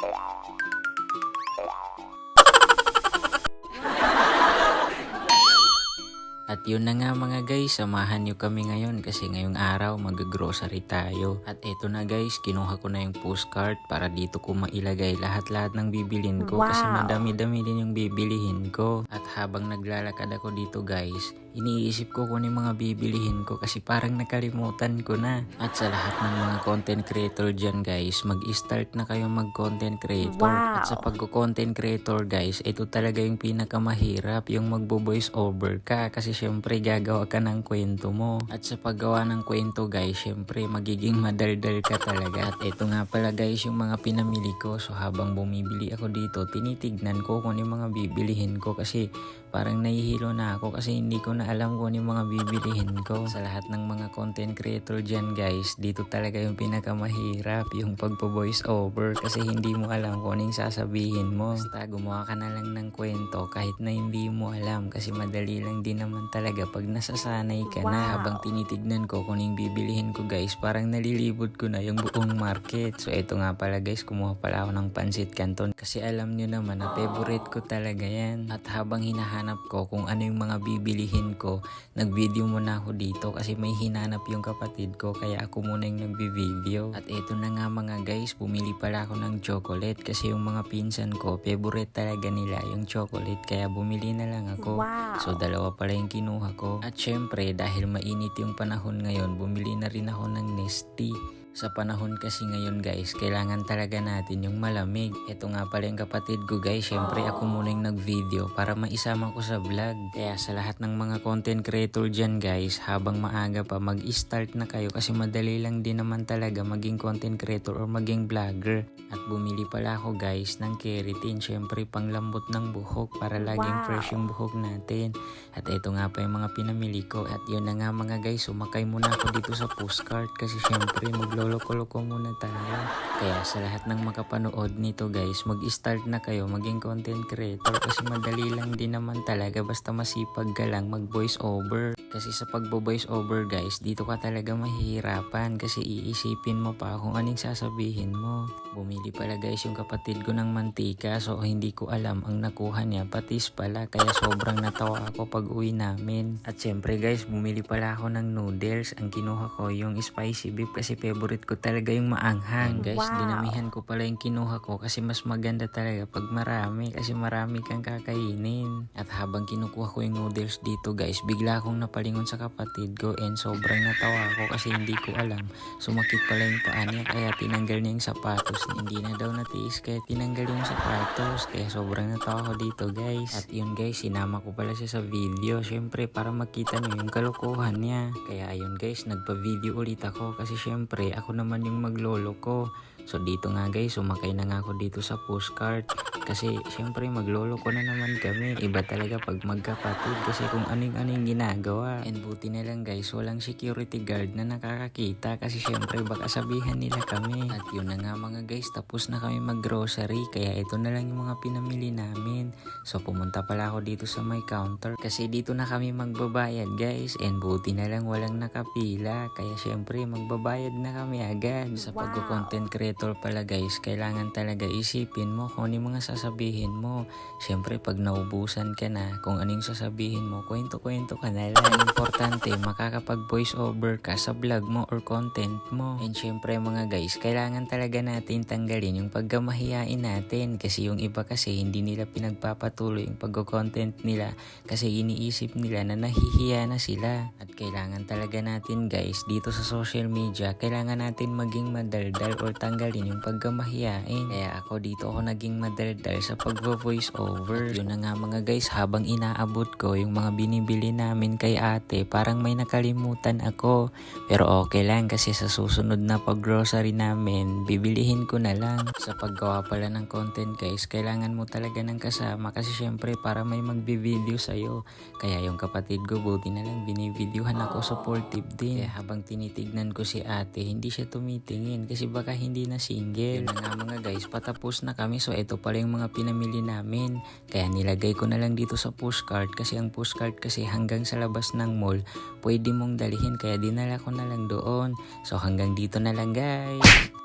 At yun na nga mga guys, samahan nyo kami ngayon kasi ngayong araw mag-grocery tayo. At eto na guys, kinuha ko na yung postcard para dito ko mailagay lahat-lahat ng bibilin ko. Kasi madami-dami din yung bibilihin ko. At habang naglalakad ako dito guys, iniisip ko kung ano yung mga bibilihin ko kasi parang nakalimutan ko na. At sa lahat ng mga content creator dyan guys, mag-start na kayo mag-content creator. At sa pag-content creator guys, ito talaga yung pinakamahirap, yung magbo-voice over ka kasi syempre gagawa ka ng kwento mo. At sa paggawa ng kwento guys, syempre magiging madaldal ka talaga. At ito nga pala guys yung mga pinamili ko. So habang bumibili ako dito, tinitignan ko kung ano yung mga bibilihin ko kasi parang nahihilo na ako kasi hindi ko na alam kung ano yung mga bibilihin ko. Sa lahat ng mga content creator dyan guys, dito talaga yung pinakamahirap, yung pagpo-voice over kasi hindi mo alam kung ano yung sasabihin mo. Basta gumawa ka na lang ng kwento kahit na hindi mo alam kasi madali lang din naman talaga pag nasasanay ka na. Habang tinitignan ko kung yung bibilihin ko guys, parang nalilibot ko na yung buong market. So eto nga pala guys, kumuha pala ako ng pansit canton kasi alam nyo naman na favorite ko talaga yan. At habang hinahanap ko kung ano yung mga bibilihin ko, nag-video muna ako dito kasi may hinanap yung kapatid ko kaya ako muna yung nagbi-video. At eto na nga mga guys, bumili pala ako ng chocolate kasi yung mga pinsan ko, favorite talaga nila yung chocolate kaya bumili na lang ako. So dalawa pala yung kinuha ko. At syempre dahil mainit yung panahon ngayon, bumili na rin ako ng Nestea. Sa panahon kasi ngayon guys, kailangan talaga natin yung malamig. Ito nga pala yung kapatid ko guys, syempre ako muna yung nag-video para maisama ko sa vlog. Kaya sa lahat ng mga content creator dyan guys, habang maaga pa mag-start na kayo kasi madali lang din naman talaga maging content creator or maging vlogger. At bumili pala ako guys ng keratin, syempre panglambot ng buhok para laging fresh yung buhok natin. At ito nga pa yung mga pinamili ko. At yun na nga mga guys, sumakay muna ako dito sa postcard kasi syempre magloloko-loko muna tayo. Kaya sa lahat ng makapanood nito guys, mag-start na kayo maging content creator kasi madali lang din naman talaga basta masipag ka lang mag-voice over. Kasi sa pag-voice over guys, dito ka talaga mahihirapan kasi iisipin mo pa kung anong sasabihin mo. Bumili pala guys yung kapatid ko ng mantika, so hindi ko alam ang nakuha niya, patis pala, kaya sobrang natawa ako pag uwi namin. At syempre guys, bumili pala ako ng noodles. Ang kinuha ko yung spicy beef kasi favorite ko talaga yung maanghang. And guys, dinamihan ko pala yung kinuha ko kasi mas maganda talaga pag marami kasi marami kang kakainin. At habang kinukuha ko yung noodles dito guys, bigla akong napalingon sa kapatid ko and sobrang natawa ako kasi hindi ko alam. Sumakit pala yung paa niya kaya tinanggal niya yung sapatos. Hindi na daw natiis kaya tinanggal yung sapatos. Kaya sobrang natawa ko dito guys. At yun guys, sinama ko pala siya sa video. Syempre para makita niyo yung kalokohan niya. Kaya ayun guys, nagpa-video ulit ako kasi syempre ako naman yung maglolo ko. So dito nga guys, sumakay na nga ako dito sa postcard kasi syempre maglolo ko na naman kami. Iba talaga pag magkapatid kasi kung aning-aning ginagawa. And buti na lang guys, walang security guard na nakakakita kasi syempre baka sabihan nila kami. At yun na nga mga guys, tapos na kami mag-grocery kaya ito na lang yung mga pinamili namin. So pumunta pala ako dito sa my counter kasi dito na kami magbabayad guys. And buti na lang walang nakapila kaya syempre magbabayad na kami agad. Sa pag-content creator pala guys, kailangan talaga isipin mo kung ano yung mga sasabihin mo. Syempre pag naubusan ka na kung anong sasabihin mo, kwento-kwento ka na lang. Importante makakapag voice over ka sa vlog mo or content mo. And syempre mga guys, kailangan talaga natin tanggalin yung pagkamahiyain natin kasi yung iba kasi hindi nila pinagpapatuloy yung pag-content nila kasi iniisip nila na nahihiya na sila. At kailangan talaga natin guys dito sa social media, kailangan natin maging madaldal or tanggalin yung pagkamahiyain. Kaya ako dito ako naging madaldal sa pag-voice over. At yun na nga mga guys, habang inaabot ko yung mga binibili namin kay ate, parang may nakalimutan ako. Pero okay lang kasi sa susunod na pag-grocery namin, bibilihin ko na lang. Sa paggawa pala ng content guys, kailangan mo talaga ng kasama kasi syempre para may magbi-video sa'yo. Kaya yung kapatid ko, buti na lang binivideohan ako, supportive din. Kaya habang tinitignan ko si ate, hindi siya tumitingin kasi baka hindi na single. Yun na nga mga guys, patapos na kami. So ito pala yung mga pinamili namin. Kaya nilagay ko na lang dito sa postcard kasi ang postcard kasi hanggang sa labas ng mall, pwede mong dalhin kaya dinala ko na lang doon. So hanggang dito na lang guys.